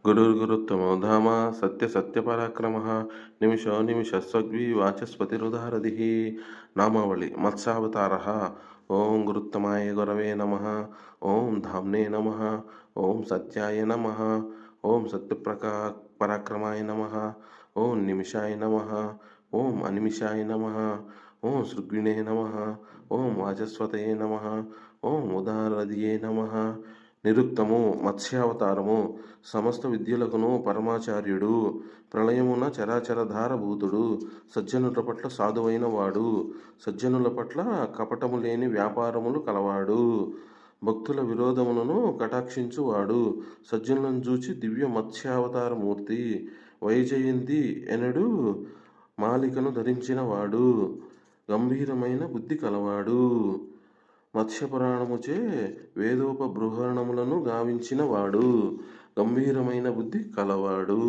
गुरुर्गुरुत्तमो धाम सत्यसत्यपराक्रमः निमिषो निमिषस्वग्वी वाचस्पतिरुदाहरदिः नामावळि मत्स्यावतारः। ओं गुरुत्तमाय गुरवे नमः। ओं धाम्ने नमः। ओं सत्याय नमः। ओं सत्यप्रका पराक्रमाय नमः। ओं निमिषाय नमः। ओं अनिमिषाय नमः। ओं सृग्विणे नमः। ओं वाचस्पतये नमः। ओं उदारदिये नमः। నిరుక్తము మత్స్యావతారము సమస్త విద్యలకును పరమాచార్యుడు ప్రళయమున చరాచరధారభూతుడు సజ్జనుల పట్ల సాధువైన వాడు సజ్జనుల పట్ల కపటము లేని వ్యాపారములు కలవాడు భక్తుల విరోధములను కటాక్షించువాడు సజ్జనులను చూచి దివ్య మత్స్యావతారమూర్తి వైజయంతి ఎనడు మాలికను ధరించిన వాడు గంభీరమైన బుద్ధి కలవాడు మత్స్యపురాణముచే వేదోపబృంహణములను గావించిన వాడు గంభీరమైన బుద్ధి కలవాడు.